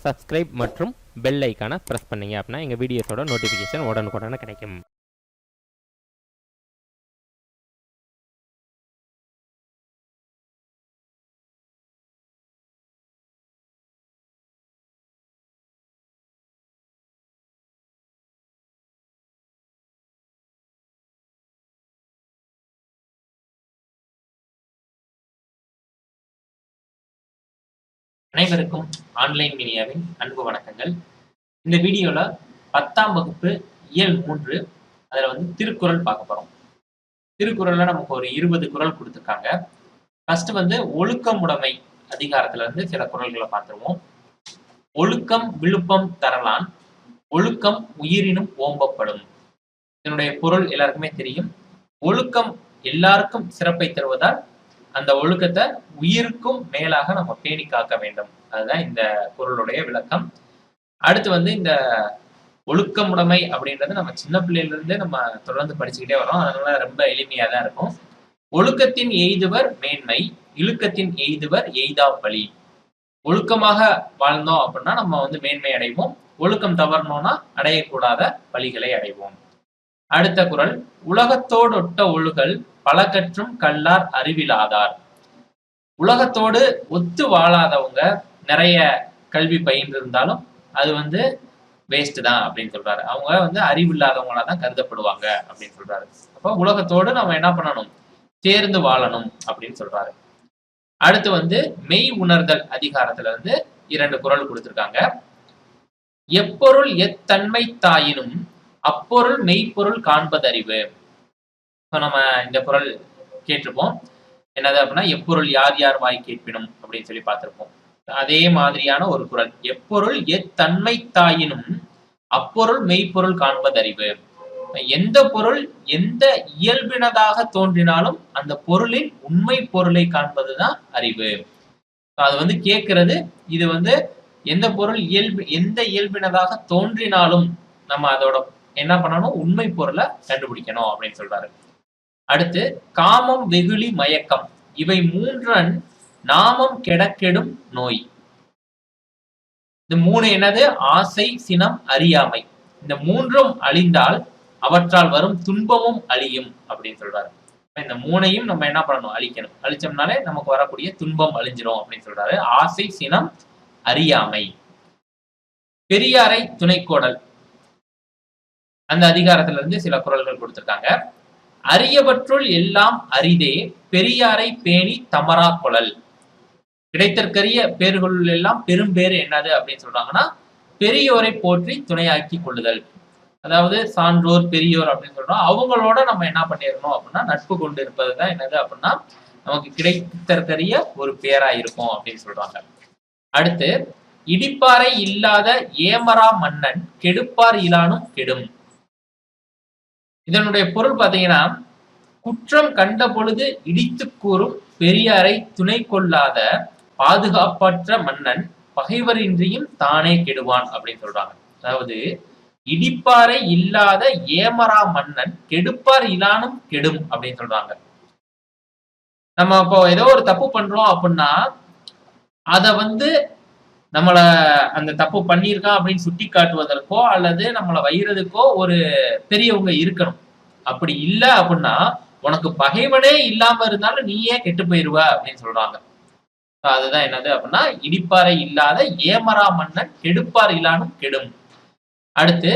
Subscribe மற்றும் bell ஐக்கானை press பண்ணீங்க அப்படின்னா எங்கள் வீடியோஸோட நோட்டிஃபிகேஷன் உடனுக்குடனே கிடைக்கும். அனைவருக்கும் ஆன்லைன் மீடியாவின் அன்பு வணக்கங்கள். இந்த வீடியோல 10ஆம் வகுப்பு இயல் 3 அதுல திருக்குறள் பார்க்க போறோம். திருக்குறள்ல நமக்கு ஒரு 20 குறள் கொடுத்திருக்காங்க. ஃபர்ஸ்ட் ஒழுக்கமுடைமை அதிகாரத்துல சில குறள்களை பார்த்துருவோம். ஒழுக்கம் விழுப்பம் தரலான், ஒழுக்கம் உயிரினும் ஓம்பப்படும். இதனுடைய பொருள் எல்லாருக்குமே தெரியும். ஒழுக்கம் எல்லாருக்கும் சிறப்பை தருவதால் அந்த ஒழுக்கத்தை உயிருக்கும் மேலாக நம்ம பேணி காக்க வேண்டும். அதுதான் இந்த பொருளுடைய விளக்கம். அடுத்து இந்த ஒழுக்கமுடைமை அப்படின்றது நம்ம சின்ன பிள்ளையில இருந்தே நம்ம தொடர்ந்து படிச்சுக்கிட்டே வரோம். அதனால ரொம்ப எளிமையா தான் இருக்கும். ஒழுக்கத்தின் எய்துவர் மேன்மை, இழுக்கத்தின் எய்துவர் எய்தா பழி. ஒழுக்கமாக வாழ்ந்தோம் அப்படின்னா நம்ம மேன்மை அடைவோம். ஒழுக்கம் தவறணும்னா அடையக்கூடாத பழிகளை அடைவோம். அடுத்த குறள், உலகத்தோடு ஒட்ட ஒழுகல் பல கற்றும் கல்லார் அறிவிலாதார். உலகத்தோடு ஒத்து வாழாதவங்க நிறைய கல்வி பயின்று இருந்தாலும் அது வேஸ்ட் தான் அப்படின்னு சொல்றாரு. அவங்க அறிவு இல்லாதவங்களா தான் கருதப்படுவாங்க அப்படின்னு சொல்றாரு. அப்போ உலகத்தோடு நம்ம என்ன பண்ணணும், சேர்ந்து வாழணும் அப்படின்னு சொல்றாரு. அடுத்து மெய் உணர்தல் அதிகாரத்துல 2 குறள் கொடுத்திருக்காங்க. எப்பொருள் எத்தன்மை தாயினும் அப்பொருள் மெய்ப்பொருள் காண்பதறிவு. நம்ம இந்த குறள் கேட்டிருப்போம். என்னது அப்படின்னா, எப்பொருள் யார் யார் வாய் கேட்பினும் அப்படின்னு சொல்லி பார்த்திருப்போம். அதே மாதிரியான ஒரு குறள், எப்பொருள் எத்தன்மை தாயினும் அப்பொருள் மெய்ப்பொருள் காண்பதறிவு. எந்த பொருள் எந்த இயல்பினதாக தோன்றினாலும் அந்த பொருளின் உண்மை பொருளை காண்பதுதான் அறிவு. அது கேட்கிறது. இது எந்த பொருள் எந்த இயல்பினதாக தோன்றினாலும் நம்ம அதோட என்ன பண்ணணும், உண்மை பொருளை கண்டுபிடிக்கணும் அப்படின்னு சொல்றாரு. அடுத்து, காமம் வெகுளி மயக்கம் இவை மூன்றன் நாமம் கெடக்கெடும் நோய். இந்த 3 என்னது, ஆசை சினம் அறியாமை. இந்த 3ம் அழிந்தால் அவற்றால் வரும் துன்பமும் அழியும் அப்படின்னு சொல்றாரு. இந்த 3ஐயும் நம்ம என்ன பண்ணணும், அழிக்கணும். அழிச்சோம்னாலே நமக்கு வரக்கூடிய துன்பம் அழிஞ்சிரும் அப்படின்னு சொல்றாரு. ஆசை சினம் அறியாமை. பெரியாரை துணைக்கோடல் அந்த அதிகாரத்துல சில குறள்கள் கொடுத்திருக்காங்க. அரியவற்றுள் எல்லாம் அரிதே பெரியாரை பேணி தமரா கொளல். கிடைத்தற்கரிய பேர்களுள் எல்லாம் பெரும் பேர் என்னது அப்படின்னு சொல்றாங்கன்னா, பெரியோரை போற்றி துணையாக்கி கொள்ளுதல். அதாவது சான்றோர் பெரியோர் அப்படின்னு சொல்றோம். அவங்களோட நம்ம என்ன பண்ணிடணும் அப்படின்னா, நட்பு கொண்டு இருப்பதுதான் என்னது அப்படின்னா நமக்கு கிடைத்தற்கரிய ஒரு பேரா இருக்கும் அப்படின்னு சொல்றாங்க. அடுத்து, இடிப்பாறை இல்லாத ஏமரா மன்னன் கெடுப்பார் இலானும் கெடும். இதனுடைய பொருள் பாத்தீங்கன்னா, குற்றம் கண்ட பொழுது இடித்து கூறும் பெரியாரை துணை கொள்ளாத பாதுகாப்பற்ற மன்னன் பகைவரின்றியும் தானே கெடுவான் அப்படின்னு சொல்றாங்க. அதாவது இடிப்பாறை இல்லாத ஏமரா மன்னன் கெடுப்பார் இலானும் கெடும் அப்படின்னு சொல்றாங்க. நம்ம இப்போ ஏதோ ஒரு தப்பு பண்றோம் அப்படின்னா அத நம்மள அந்த தப்பு பண்ணியிருக்கான் அப்படின்னு சுட்டி காட்டுவதற்கோ அல்லது நம்மளை வைக்கிறதுக்கோ ஒரு பெரியவங்க இருக்கணும். அப்படி இல்லை அப்படின்னா உனக்கு பகைவனே இல்லாம இருந்தாலும் நீயே கெட்டு போயிருவ அப்படின்னு சொல்றாங்க. அதுதான் என்னது அப்படின்னா, இடிப்பாறை இல்லாத ஏமரா மன்னன் கெடுப்பார் இலானும் கெடும். அடுத்து,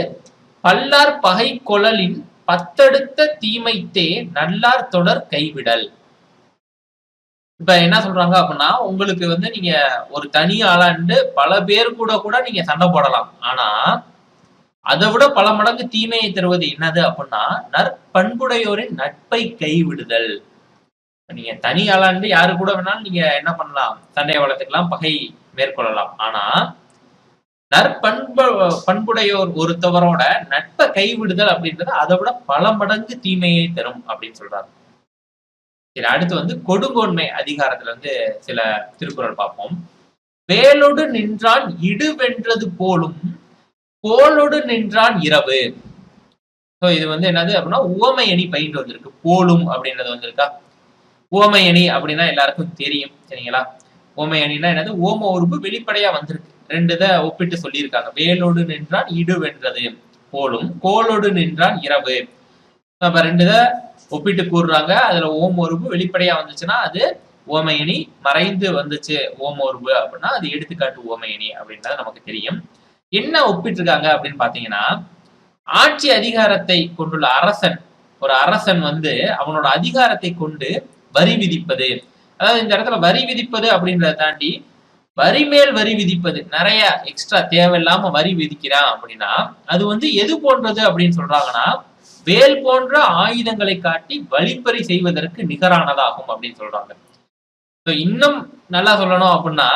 பல்லார் பகை கொளலின் பத்தடுத்த தீமைத்தே நல்லார் தொடர் கைவிடல். இப்ப என்ன சொல்றாங்க அப்படின்னா, உங்களுக்கு நீங்க ஒரு தனி ஆளாண்டு பல பேர் கூட நீங்க சண்டை போடலாம். ஆனா அதை விட பல மடங்கு தீமையை தருவது என்னது அப்படின்னா, நற்பண்புடையோரின் நட்பை கைவிடுதல். நீங்க தனி ஆளாண்டு யாரு கூட வேணாலும் நீங்க என்ன பண்ணலாம், சண்டையை வளர்த்துக்கலாம், பகை மேற்கொள்ளலாம். ஆனா பண்புடையோர் ஒருத்தவரோட நட்பை கைவிடுதல் அப்படின்றது அதை விட பல மடங்கு தீமையை தரும் அப்படின்னு சொல்றாரு. சரி, அடுத்து கொடுங்கோன்மை அதிகாரத்துல சில திருக்குறள் பார்ப்போம். வேலோடு நின்றான் இடு வென்றது போலும் கோளோடு நின்றான் இரவு. இது என்னது அப்படின்னா, உவமை அணி பயின்று வந்திருக்கு. போலும் அப்படின்றது வந்திருக்கா. உவமை அணி அப்படின்னா எல்லாருக்கும் தெரியும், சரிங்களா. உவமை அணின்னா என்னது, ஓம உறுப்பு வெளிப்படையா வந்திருக்கு. ரெண்டு இதை ஒப்பிட்டு சொல்லியிருக்காங்க. வேலோடு நின்றான் இடு வென்றது போலும், கோலோடு நின்றான் இரவு. அப்ப ரெண்டு இதை ஒப்பிட்டு கூறுறாங்க. அதுல ஓம உருபு வெளிப்படையா வந்துச்சுன்னா அது ஓமையணி, மறைந்து வந்துச்சு ஓம உருபு அப்படின்னா அது எடுத்துக்காட்டு ஓமையணி அப்படின்றது நமக்கு தெரியும். என்ன ஒப்பிட்டு இருக்காங்க அப்படின்னு பாத்தீங்கன்னா, ஆட்சி அதிகாரத்தை கொண்டுள்ள அரசன், ஒரு அரசன் வந்து அவனோட அதிகாரத்தை கொண்டு வரி விதிப்பது, அதாவது இந்த இடத்துல வரி விதிப்பது அப்படின்றத தாண்டி வரி மேல் வரி விதிப்பது, நிறைய எக்ஸ்ட்ரா தேவையில்லாம வரி விதிக்கிறான் அப்படின்னா அது வந்து எது போன்றது அப்படின்னு சொல்றாங்கன்னா, வேல் போன்ற ஆயுதங்களை காட்டி வழிப்பறி செய்வதற்கு நிகரானதாகும் அப்படின்னு சொல்றாங்க. இன்னும் நல்லா சொல்லணும் அப்படின்னா,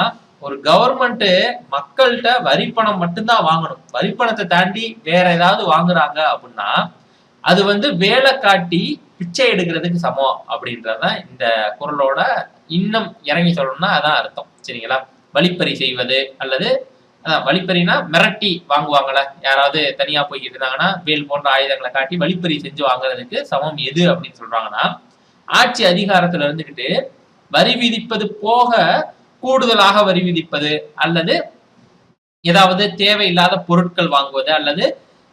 ஒரு கவர்மெண்ட் மக்கள்கிட்ட வரி பணம் மட்டும்தான் வாங்கணும், வரி பணத்தை தாண்டி வேற ஏதாவது வாங்குறாங்க அப்படின்னா அது வந்து வேலை காட்டி பிச்சை எடுக்கிறதுக்கு சமம் அப்படின்றதான் இந்த குறளோட இன்னும் இறங்கி சொல்லணும்னா அதான் அர்த்தம். சரிங்களா? வழிப்பறி செய்வது அல்லது வழிப்பறினா மிரட்டி வாங்குவாங்கல்ல, யாராவது தனியா போய்கிட்டு இருந்தாங்கன்னா வேல் போன்ற ஆயுதங்களை காட்டி வழிப்பறி செஞ்சு வாங்குறதுக்கு சமம் எது அப்படின்னு சொல்றாங்கன்னா, ஆட்சி அதிகாரத்துல இருந்துகிட்டு வரி விதிப்பது போக கூடுதலாக வரி விதிப்பது, அல்லது ஏதாவது தேவையில்லாத பொருட்கள் வாங்குவது, அல்லது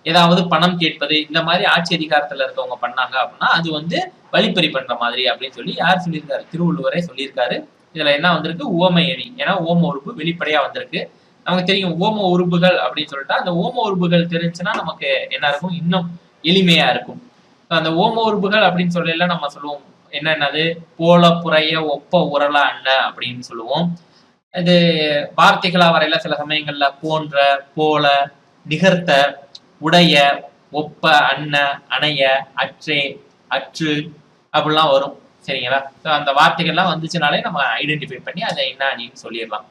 ஏதாவது பணம் கேட்பது, இந்த மாதிரி ஆட்சி அதிகாரத்துல இருக்கவங்க பண்ணாங்க அப்படின்னா அது வந்து வழிப்பறி பண்ற மாதிரி அப்படின்னு சொல்லி யார் சொல்லியிருக்காரு? திருவள்ளுவரே சொல்லியிருக்காரு. இதுல என்ன வந்திருக்கு? உவமை அணி. ஏன்னா ஓம உறுப்பு வெளிப்படையா வந்திருக்கு. நமக்கு தெரியும் ஓம உறுப்புகள் அப்படின்னு சொல்லிட்டு, அந்த ஓம உறுப்புகள் தெரிஞ்சுன்னா நமக்கு என்ன இருக்கும்? இன்னும் எளிமையா இருக்கும். அந்த ஓம உறுப்புகள் அப்படின்னு சொல்லல நம்ம சொல்லுவோம் என்னென்னது? போல, புறைய, ஒப்ப, உரல, அண்ண அப்படின்னு சொல்லுவோம். இது வார்த்தைகளா வரையில சில சமயங்கள்ல போன்ற, போல, நிகர்த்த, உடைய, ஒப்ப, அண்ண, அணைய, அற்றே, அற்று அப்படிலாம் வரும். சரிங்களா? அந்த வார்த்தைகள்லாம் வந்துச்சுனாலே நம்ம ஐடென்டிஃபை பண்ணி அதை என்ன அணின்னு சொல்லிடலாம்.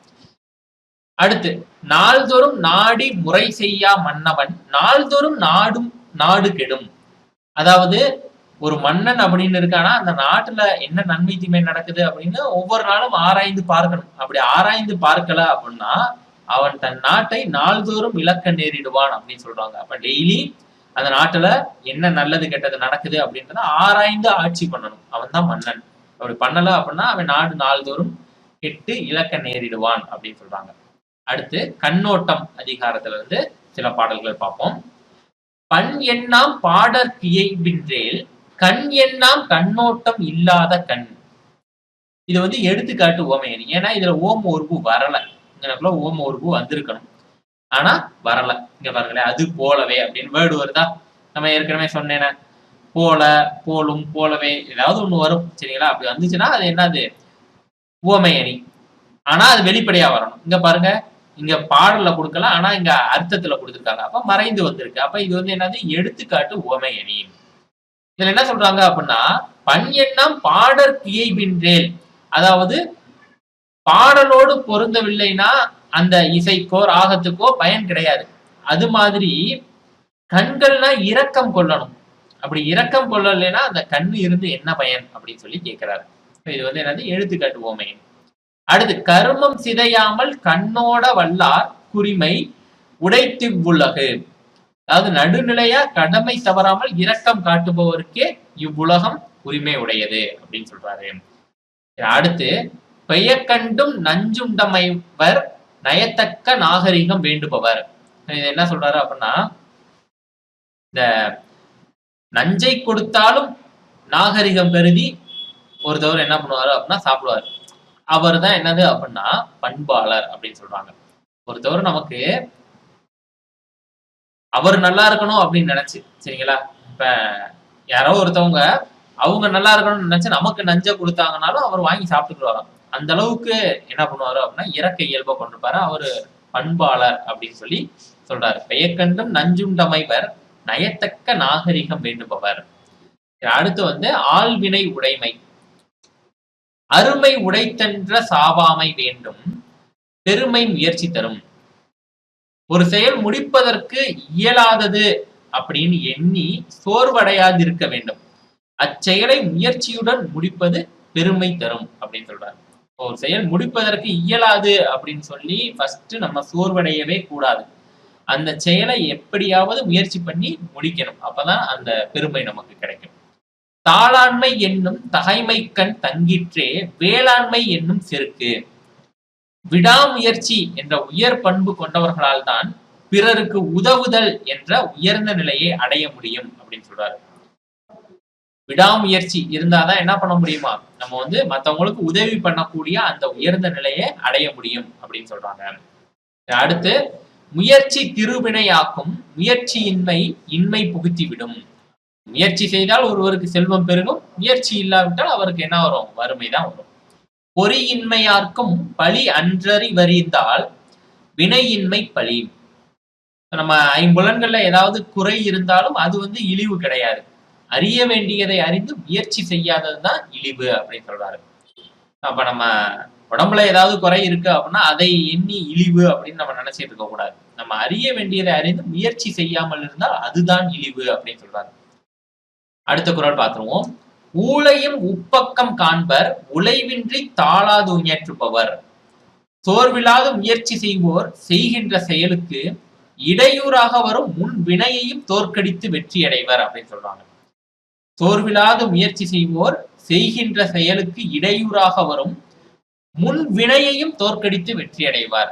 அடுத்து, நாள்தோறும் நாடி முறை செய்யா மன்னவன் நாள்தோறும் நாடும் நாடு கெடும். அதாவது ஒரு மன்னன் அப்படின்னு இருக்கானா அந்த நாட்டுல என்ன நன்மை தீமை நடக்குது அப்படின்னு ஒவ்வொரு நாளும் ஆராய்ந்து பார்க்கணும். அப்படி ஆராய்ந்து பார்க்கல அப்படின்னா அவன் தன் நாட்டை நாள்தோறும் இழக்க நேரிடுவான் அப்படின்னு சொல்றாங்க. அப்ப டெய்லி அந்த நாட்டுல என்ன நல்லது கெட்டது நடக்குது அப்படின்றத ஆராய்ந்து ஆட்சி பண்ணணும். அவன் தான் மன்னன். அப்படி பண்ணல அப்படின்னா அவன் நாடு நாள்தோறும் கெட்டு இழக்க நேரிடுவான் அப்படின்னு சொல்றாங்க. அடுத்து கண்ணோட்டம் அதிகாரத்துல இருந்து சில பாடல்கள் பார்ப்போம். பண் எண்ணாம் பாடற்கியை பின்றேல் கண் எண்ணாம் கண்ணோட்டம் இல்லாத கண். இது வந்து எடுத்துக்காட்டு ஓமையணி. ஏன்னா இதுல ஓம உறுப்பு வரல, இங்கனக்குள்ள ஓம உறுப்பு வந்திருக்கணும், ஆனா வரல. இங்க பாருங்களேன், அது போலவே அப்படின்னு வேர்டு வருதா? நம்ம ஏற்கனவே சொன்னேன, போல, போலும், போலவே ஏதாவது ஒண்ணு வரும். சரிங்களா? அப்படி வந்துச்சுன்னா அது என்னது? ஓமையணி. ஆனா அது வெளிப்படையா வரணும். இங்க பாருங்க, இங்க பாடல்ல கொடுக்கல, ஆனா இங்க அர்த்தத்துல கொடுத்துருக்காங்க. அப்ப மறைந்து வந்திருக்கு. அப்ப இது வந்து என்னது? எடுத்துக்காட்டு ஓமையணி. இதுல என்ன சொல்றாங்க அப்படின்னா, பண் எண்ணம் பாடற்கியை பின்றேல், அதாவது பாடலோடு பொருந்தவில்லைன்னா அந்த இசைக்கோ ராகத்துக்கோ பயன் கிடையாது. அது மாதிரி கண்கள்னா இரக்கம் கொள்ளணும். அப்படி இரக்கம் கொள்ளலைன்னா அந்த கண்ணு இருந்து என்ன பயன் அப்படின்னு சொல்லி கேட்கிறாரு. இது வந்து என்னது? எடுத்துக்காட்டு ஓமையணி. அடுத்து, கருமம் சிதையாமல் கண்ணோட வல்லார் குறிமை உடைத்திவ்வுலகு. அதாவது நடுநிலையா கடமை தவறாமல் இரக்கம் காட்டுபவருக்கே இவ்வுலகம் உரிமை உடையது அப்படின்னு சொல்றாரு. அடுத்து, பெயக்கண்டும் நஞ்சுண்டமைவர் நயத்தக்க நாகரிகம் வேண்டுபவர். இது என்ன சொல்றாரு அப்படின்னா, இந்த நஞ்சை கொடுத்தாலும் நாகரிகம் கருதி ஒருத்தவர் என்ன பண்ணுவாரு அப்படின்னா சாப்பிடுவாரு. அவர் தான் என்னது அப்படின்னா பண்பாளர் அப்படின்னு சொல்றாங்க. ஒருத்தவர் நமக்கு அவர் நல்லா இருக்கணும் அப்படின்னு நினைச்சு, சரிங்களா? இப்ப யாரோ ஒருத்தவங்க அவங்க நல்லா இருக்கணும்னு நினைச்சு நமக்கு நஞ்ச கொடுத்தாங்கனாலும் அவர் வாங்கி சாப்பிட்டுக்குவாராம். அந்த அளவுக்கு என்ன பண்ணுவாரு அப்படின்னா இறக்க இயல்பை கொண்டிருப்பாரு. அவரு பண்பாளர் அப்படின்னு சொல்லி சொல்றாரு. பெயக்கண்டும் நஞ்சுண்டமைவர் நயத்தக்க நாகரிகம் வேண்டுபவர். அடுத்து வந்து ஆள்வினை உடைமை. அருமை உடைத்தென்ற சாவாமை வேண்டும் பெருமை முயற்சி தரும். ஒரு செயல் முடிப்பதற்கு இயலாதது அப்படின்னு எண்ணி சோர்வடையாதிருக்க வேண்டும். அச்செயலை முயற்சியுடன் முடிப்பது பெருமை தரும் அப்படின்னு சொல்றாரு. ஒரு செயல் முடிப்பதற்கு இயலாது அப்படின்னு சொல்லி ஃபர்ஸ்ட் நம்ம சோர்வடையவே கூடாது. அந்த செயலை எப்படியாவது முயற்சி பண்ணி முடிக்கணும். அப்பதான் அந்த பெருமை நமக்கு கிடைக்கும். தாளாண்மை என்னும் தகைமை கண் தங்கிற்றே வேளாண்மை என்னும் செருக்கு. விடாமுயற்சி என்ற உயர் பண்பு கொண்டவர்களால் தான் பிறருக்கு உதவுதல் என்ற உயர்ந்த நிலையை அடைய முடியும் அப்படின்னு சொல்றாரு. விடாமுயற்சி இருந்தாதான் என்ன பண்ண முடியுமா, நம்ம வந்து மத்தவங்களுக்கு உதவி பண்ணக்கூடிய அந்த உயர்ந்த நிலையை அடைய முடியும் அப்படின்னு சொல்றாங்க. அடுத்து, முயற்சி திருவினையாக்கும், முயற்சியின்மை இன்மை புகுத்திவிடும். முயற்சி செய்தால் ஒருவருக்கு செல்வம் பெருகும், முயற்சி இல்லாவிட்டால் அவருக்கு என்ன வரும், வறுமைதான் வரும். பொறியின்மையார்க்கும் பழி அன்றறி வரிந்தால் வினையின்மை பழி. நம்ம ஐம்புலன்கள்ல ஏதாவது குறை இருந்தாலும் அது வந்து இழிவு கிடையாது. அறிய வேண்டியதை அறிந்து முயற்சி செய்யாததுதான் இழிவு அப்படின்னு சொல்றாரு. அப்ப நம்ம உடம்புல ஏதாவது குறை இருக்கு அப்படின்னா அதை எண்ணி இழிவு அப்படின்னு நம்ம நினைச்சிட்டு இருக்க கூடாது. நம்ம அறிய வேண்டியதை அறிந்து முயற்சி செய்யாமல் இருந்தால் அதுதான் இழிவு அப்படின்னு சொல்றாரு. அடுத்த குறள் பார்த்துருவோம். ஊழையும் உப்பக்கம் காண்பர் உழைவின்றி தாளாது உயற்றுபவர். சோர்வில்லாது முயற்சி செய்வோர் செய்கின்ற செயலுக்கு இடையூறாக வரும் முன் வினையையும் தோற்கடித்து வெற்றி அடைவர் அப்படின்னு சொல்றாங்க. சோர்வில்லாது முயற்சி செய்வோர் செய்கின்ற செயலுக்கு இடையூறாக வரும் முன் வினையையும் தோற்கடித்து வெற்றி அடைவார்.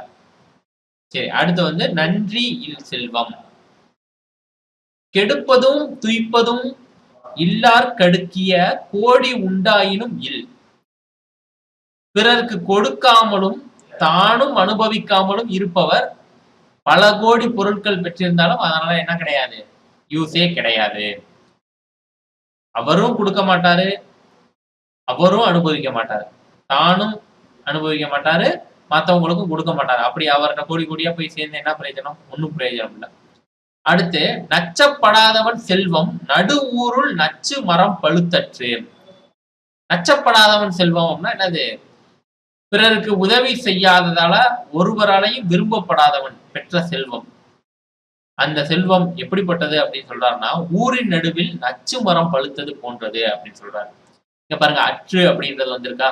சரி, அடுத்து வந்து நன்றி இல் செல்வம். கெடுப்பதும் துய்ப்பதும் இல்லார் கடுக்கிய கோடி உண்டாயினும் இல். பிறருக்கு கொடுக்காமலும் தானும் அனுபவிக்காமலும் இருப்பவர் பல கோடி பொருட்கள் பெற்றிருந்தாலும் அதனால என்ன கிடையாது, யூஸே கிடையாது. அவரும் கொடுக்க மாட்டாரு, அவரும் அனுபவிக்க மாட்டாரு, தானும் அனுபவிக்க மாட்டாரு, மற்றவங்களுக்கும் கொடுக்க மாட்டாரு. அப்படி அவர்கிட்ட கோடி கோடியா போய் சேர்ந்து என்ன பிரயோஜனம், ஒன்னும் பிரயோஜனம் இல்லை. அடுத்து, நச்சப்படாதவன் செல்வம் நடு ஊருள் நச்சு மரம் பழுத்தற்று. நச்சப்படாதவன் செல்வம்னா என்னது, பிறருக்கு உதவி செய்யாததால ஒருவராலையும் விரும்பப்படாதவன் பெற்ற செல்வம். அந்த செல்வம் எப்படிப்பட்டது அப்படின்னு சொல்றாருன்னா, ஊரின் நடுவில் நச்சு மரம் பழுத்தது போன்றது அப்படின்னு சொல்றாரு. இங்க பாருங்க, அற்று அப்படின்றது வந்திருக்கா.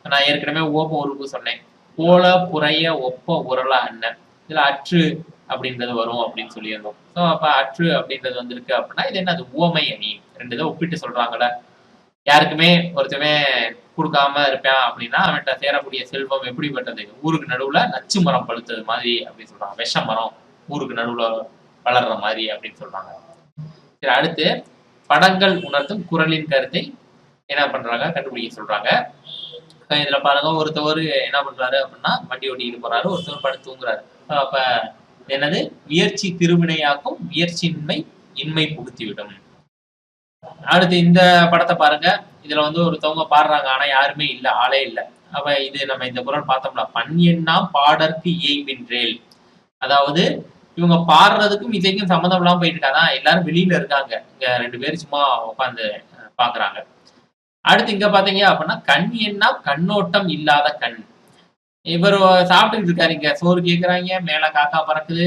நான் ஏற்கனவே ஓம உறுப்பு சொன்னேன். போல புறைய ஒப்ப உரள அண்ணன், இதுல அற்று அப்படின்றது வரும் அப்படின்னு சொல்லியிருந்தோம். ஸோ அப்ப அற்று அப்படின்றது வந்திருக்கு அப்படின்னா இது என்னது, ஓமை அணி. ரெண்டு இதை ஒப்பிட்டு சொல்றாங்கல்ல. யாருக்குமே ஒருத்தமே கொடுக்காம இருப்பான் அப்படின்னா அவன்கிட்ட சேரக்கூடிய செல்வம் எப்படிப்பட்டது, ஊருக்கு நடுவுல நச்சு மரம் பழுத்தது மாதிரி அப்படின்னு சொல்றாங்க. விஷ மரம் ஊருக்கு நடுவுல வளர்ற மாதிரி அப்படின்னு சொல்றாங்க. சரி, அடுத்து படங்கள் உணர்த்தும் குறளின் கருத்தை என்ன பண்றாங்க, கண்டுபிடிக்க சொல்றாங்க. இதுல பாருங்க, ஒருத்தவர் என்ன பண்றாரு அப்படின்னா வண்டி ஓட்டிட்டு போறாரு, ஒருத்தவர் படுத்து தூங்குறாரு. அப்ப என்னது, முயற்சி திருவினையாக்கும், முயற்சியின்மை இன்மை புகுத்திவிடும். அடுத்து இந்த படத்தை பாருங்க. இதுல வந்து ஒருத்தவங்க பாடுறாங்க, ஆனா யாருமே இல்ல, ஆளே இல்ல. அப்ப இது நம்ம இந்த குறள் பார்த்தோம்னா, பண் எண்ணா பாடற்கு இயைபின்றேல். அதாவது இவங்க பாடுறதுக்கும் இசைக்கும் சம்மந்தம் இல்லாம போயிட்டு இருக்காதான், எல்லாரும் வெளியில இருக்காங்க, இங்க ரெண்டு பேரும் சும்மா உட்காந்து பாக்குறாங்க. அடுத்து இங்க பாத்தீங்க அப்படின்னா, கண் எண்ணா கண்ணோட்டம் இல்லாத கண். இவர் சாப்பிட்டுக்கிட்டு இருக்காரு, இங்க சோறு கேட்கிறாங்க, மேல காக்கா பறக்குது,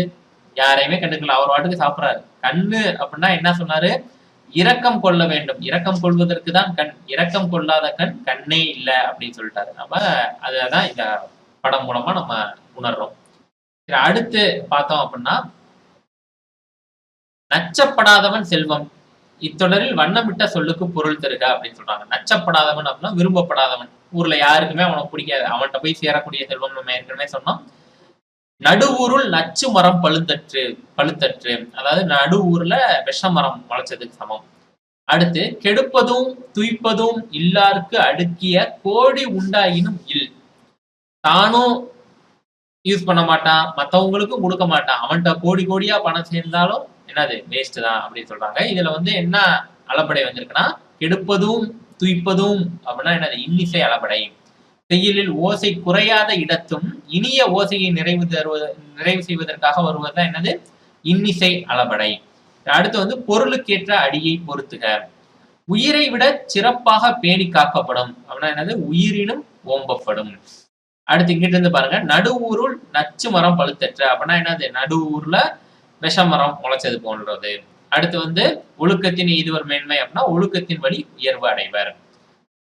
யாரையுமே கண்டுக்கல, அவர் வாட்டுக்கு சாப்பிடுறாரு. கண்ணு அப்படின்னா என்ன சொன்னாரு, இரக்கம் கொள்ள வேண்டும், இரக்கம் கொள்வதற்கு தான் கண், இரக்கம் கொள்ளாத கண் கண்ணே இல்லை அப்படின்னு சொல்லிட்டாரு. நம்ம அதான் இந்த படம் மூலமா நம்ம உணர்றோம். அடுத்து பார்த்தோம் அப்படின்னா, நச்சப்படாதவன் செல்வம். இத்தொடரில் வண்ணமிட்ட சொல்லுக்கு பொருள் தருக அப்படின்னு சொல்றாங்க. நச்சப்படாதவன் அப்படின்னா விரும்பப்படாதவன், ஊர்ல யாருக்குமே அவனுக்கு பிடிக்காது, அவன்கிட்ட போய் சேரக்கூடிய செல்வம். நம்ம ஏற்கனவே சொன்னோம், நடுவூருள் நச்சு மரம் பழுத்தற்று, அதாவது நடு ஊர்ல விஷ மரம் முளைச்சதுக்கு சமம். அடுத்து, கெடுப்பதும் துய்ப்பதும் இல்லாருக்கு அடுக்கிய கோடி உண்டாயினும் இல். தானும் யூஸ் பண்ண மாட்டான், மற்றவங்களுக்கும் கொடுக்க மாட்டான், அவன்கிட்ட கோடி கோடியா பணம் சேர்ந்தாலும் என்னது, வேஸ்ட் தான் அப்படின்னு சொல்றாங்க. இதுல வந்து என்ன அளபடை வந்திருக்குன்னா, கெடுப்பதும் துய்ப்பதும் அப்படின்னா என்னது, இன்னிசை அளபடை. செய்யுளில் ஓசை குறையாத இடத்தும் இனிய ஓசையை நிறைவு செய்வதற்காக வருவதுதான் என்னது, இன்னிசை அளபடை. அடுத்து வந்து பொருளுக்கேற்ற அடியை பொறுத்துக. உயிரை விட சிறப்பாக பேணி காக்கப்படும் அப்படின்னா என்னது, உயிரினும் ஓம்பப்படும். அடுத்து இங்கிட்ட இருந்து பாருங்க, நடுவூருள் நச்சு மரம் பழுத்தற்ற அப்படின்னா என்னது, நடுவூர்ல விஷ மரம் முளைச்சது போன்றது. அடுத்து வந்து ஒழுக்கத்தின் எய்துவர் மேன்மை அப்படின்னா ஒழுக்கத்தின் வழி உயர்வு அடைவர்.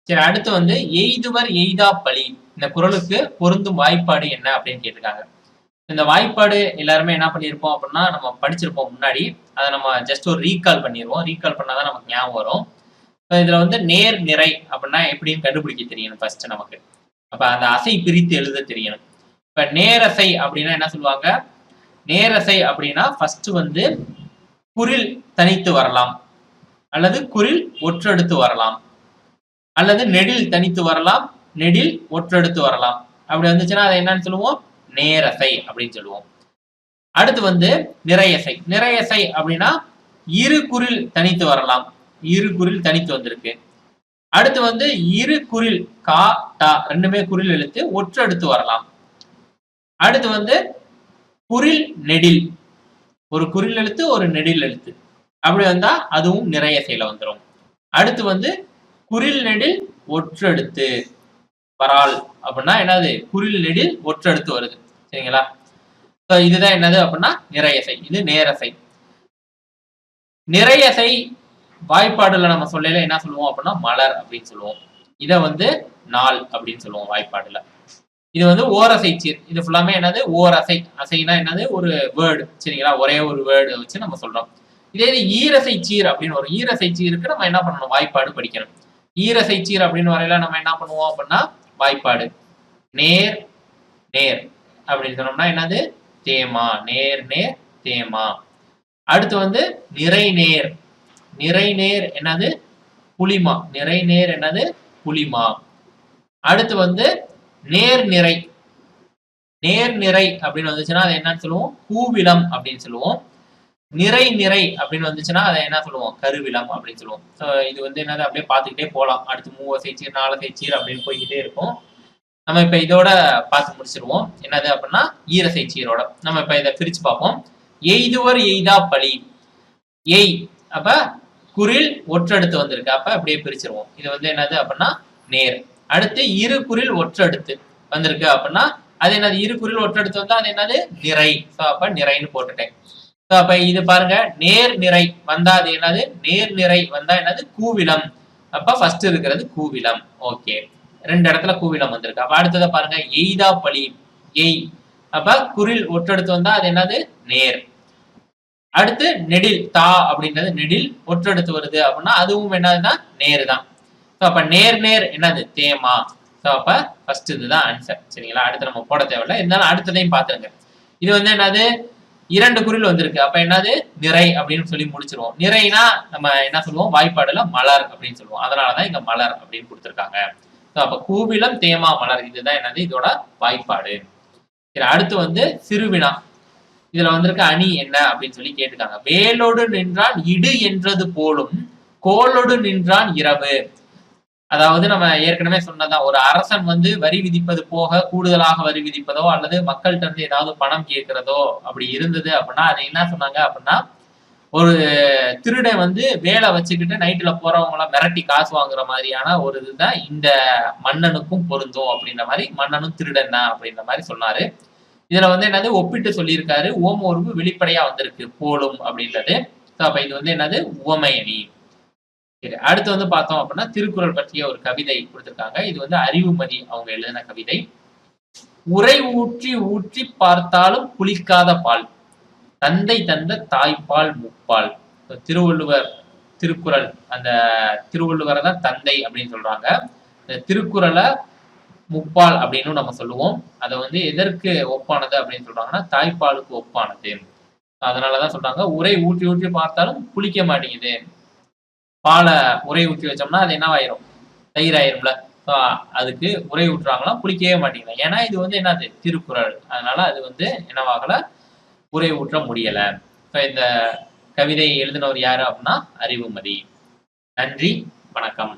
சரி, அடுத்து வந்து எய்துவர் எய்தா பழி. இந்த குறளுக்கு பொருந்தும் வாய்ப்பாடு என்ன அப்படின்னு கேட்டிருக்காங்க. இந்த வாய்ப்பாடு எல்லாருமே என்ன பண்ணியிருப்போம் அப்படின்னா நம்ம படிச்சிருப்போம் முன்னாடி, அதை நம்ம ஜஸ்ட் ஒரு ரீகால் பண்ணிடுவோம். ரீகால் பண்ணாதான் நமக்கு ஞாபகம் வரும். இதுல வந்து நேர் நிறை அப்படின்னா எப்படின்னு கண்டுபிடிக்க தெரியணும் ஃபர்ஸ்ட் நமக்கு. அப்ப அந்த அசை பிரித்து எழுத தெரியணும். இப்ப நேரசை அப்படின்னா என்ன சொல்லுவாங்க? நேரசை அப்படின்னா ஃபர்ஸ்ட் வந்து குறில் தனித்து வரலாம், அல்லது குறில் ஒற்றெடுத்து வரலாம், அல்லது நெடில் தனித்து வரலாம், நெடில் ஒற்றெடுத்து வரலாம். அப்படி வந்துச்சுன்னா அதை என்னன்னு சொல்லுவோம்? நேரசை அப்படின்னு சொல்லுவோம். அடுத்து வந்து நிறையசை. நிறையசை அப்படின்னா இரு குறில் தனித்து வரலாம், இரு குறில் தனித்து வந்திருக்கு. அடுத்து வந்து இரு குறில் கா டா ரெண்டுமே குறில் எழுத்து ஒற்றெடுத்து வரலாம். அடுத்து வந்து குறில் நெடில், ஒரு குறில் எழுத்து ஒரு நெடில் எழுத்து அப்படி வந்தா அதுவும் நிறையசையில வந்துடும். அடுத்து வந்து குறில் நெடில் ஒற்றெடுத்து வரால் அப்படின்னா என்னது? குறில் நெடில் ஒற்றெடுத்து வருது. சரிங்களா? இதுதான் என்னது அப்படின்னா நிறையசை. இது நேரசை. நிறையசை வாய்ப்பாடுல நம்ம சொல்லல என்ன சொல்லுவோம் அப்படின்னா மலர் அப்படின்னு சொல்லுவோம். இத வந்து நாள் அப்படின்னு சொல்லுவோம் வாய்ப்பாடுல. இது வந்து ஓரசை சீர். இது ஃபுல்லாமே என்னது? ஓரசை. அசைனா என்னது? ஒரு வேர்டு. சரிங்களா? ஒரே ஒரு வேர்டு வச்சு நம்ம சொல்றோம். இதே இது ஈரசை சீர் அப்படின்னு வரும். ஈரசை சீருக்கு நம்ம என்ன பண்ணணும்? வாய்ப்பாடு படிக்கணும். ஈரசை சீர் அப்படின்னு வரையில நம்ம என்ன பண்ணுவோம் அப்படின்னா வாய்ப்பாடு நேர் நேர் அப்படின்னு சொன்னோம்னா என்னது? தேமா. நேர் நேர் தேமா. அடுத்து வந்து நிறை நேர். நிறை நேர் என்னது? புளிமா. நிறை நேர் என்னது? புளிமா. அடுத்து வந்து நேர் நிறை. நேர் நிறை அப்படின்னு வந்துச்சுன்னா அதை என்னன்னு சொல்லுவோம்? கூவிலம் அப்படின்னு சொல்லுவோம். நிறை நிறை அப்படின்னு வந்துச்சுன்னா அதை என்ன சொல்லுவோம்? கருவிலம் அப்படின்னு சொல்லுவோம். இது வந்து என்னது? அப்படியே பார்த்துக்கிட்டே போகலாம். அடுத்து மூவசை சீர், நாலசை சீர் அப்படின்னு போய்கிட்டே இருக்கும். நம்ம இப்ப இதோட பார்த்து முடிச்சிருவோம். என்னது அப்படின்னா ஈரசை சீரோட. நம்ம இப்ப இதை பிரிச்சு பார்ப்போம். எய்துவர் எய்தா பழி. எய் அப்ப குறில் ஒற்றெடுத்து வந்திருக்கு. அப்ப அப்படியே பிரிச்சிருவோம். இது வந்து என்னது அப்படின்னா நேர். அடுத்து இரு குறில் ஒற்றெடுத்து வந்திருக்கு அப்படின்னா அது என்னது? இரு குறில் ஒற்றெடுத்து வந்தா அது என்னது? நிறை. அப்ப நிறைன்னு போட்டுட்டேன். அப்ப இது பாருங்க, நேர் நிறை வந்தா அது என்னது? நேர் நிறை வந்தா என்னது? கூவிலம். அப்ப ஃபர்ஸ்ட் இருக்கிறது கூவிலம். ஓகே, ரெண்டு இடத்துல கூவிலம் வந்திருக்கு. அப்ப அடுத்ததை பாருங்க, எய்தா பழி. எய் அப்ப குறில் ஒற்றெடுத்து வந்தா அது என்னது? நேர். அடுத்து நெடில் தா அப்படின்றது நெடில் ஒற்றெடுத்து வருது அப்படின்னா அதுவும் என்னதுன்னா நேர் தான். அப்ப நேர் நேர் என்னது? தேமா. அப்ப ஃபர்ஸ்ட் இதுதான் ஆன்சர். சரிங்களா? அடுத்து நம்ம போட தேவையில்லை, இருந்தாலும் அடுத்ததையும் பாத்துருங்க. இது வந்து என்னது? இரண்டு குறில் வந்திருக்கு. அப்ப என்னது? நிறை அப்படின்னு சொல்லி முடிச்சிருவோம். நிறைனா நம்ம என்ன சொல்லுவோம்? வாய்ப்பாடுல மலர் அப்படின்னு சொல்லுவோம். அதனாலதான் இங்க மலர் அப்படின்னு கொடுத்திருக்காங்க. அப்ப கூவிலம் தேமா மலர் இதுதான் என்னது? இதோட வாய்ப்பாடு. சரி, அடுத்து வந்து சிறுவினா. இதுல வந்திருக்க அணி என்ன அப்படின்னு சொல்லி கேட்டுக்காங்க. வேலோடு நின்றான் இடு என்றது போலும் கோலோடு நின்றான் இரவு. அதாவது நம்ம ஏற்கனவே சொன்னதான், ஒரு அரசன் வந்து வரி விதிப்பது போக கூடுதலாக வரி விதிப்பதோ அல்லது மக்கள்கிட்ட இருந்து ஏதாவது பணம் கேட்கிறதோ அப்படி இருந்தது அப்படின்னா அதை என்ன சொன்னாங்க அப்படின்னா, ஒரு திருடன் வந்து வேலை வச்சுக்கிட்டு நைட்டுல போறவங்கள மிரட்டி காசு வாங்குற மாதிரியான ஒரு இதுதான் இந்த மன்னனுக்கும் பொருந்தும் அப்படின்ற மாதிரி, மன்னனும் திருடன் தான் அப்படின்ற மாதிரி சொன்னாரு. இதுல வந்து என்னது? ஒப்பிட்டு சொல்லியிருக்காரு. ஓம உருவு வெளிப்படையா வந்திருக்கு போலும் அப்படின்றது. அப்ப இது வந்து என்னது? உவமை அணி. சரி, அடுத்து வந்து பார்த்தோம் அப்படின்னா திருக்குறள் பற்றிய ஒரு கவிதை கொடுத்திருக்காங்க. இது வந்து அறிவுமதி அவங்க எழுதின கவிதை. உரை ஊற்றி ஊற்றி பார்த்தாலும் புளிக்காத பால், தந்தை தந்த தாய்ப்பால் முப்பால். திருவள்ளுவர் திருக்குறள், அந்த திருவள்ளுவரை தான் தந்தை அப்படின்னு சொல்றாங்க. இந்த திருக்குறளை முப்பால் அப்படின்னு நம்ம சொல்லுவோம். அதை வந்து எதற்கு ஒப்பானது அப்படின்னு சொல்றாங்கன்னா தாய்ப்பாலுக்கு ஒப்பானது. அதனாலதான் சொல்றாங்க உரை ஊற்றி ஊற்றி பார்த்தாலும் புளிக்க மாட்டேங்குது. பாலை உரை ஊற்றி வச்சோம்னா அது என்னவாயிரும்? தயிர் ஆயிரும்ல. அதுக்கு உரை ஊற்றுறாங்களாம், புளிக்கவே மாட்டேங்குது. ஏன்னா இது வந்து என்னது? திருக்குறள். அதனால அது வந்து என்னவாகல? உரை ஊற்ற முடியல. இந்த கவிதையை எழுதினவர் யாரு அப்படின்னா அறிவுமதி. நன்றி, வணக்கம்.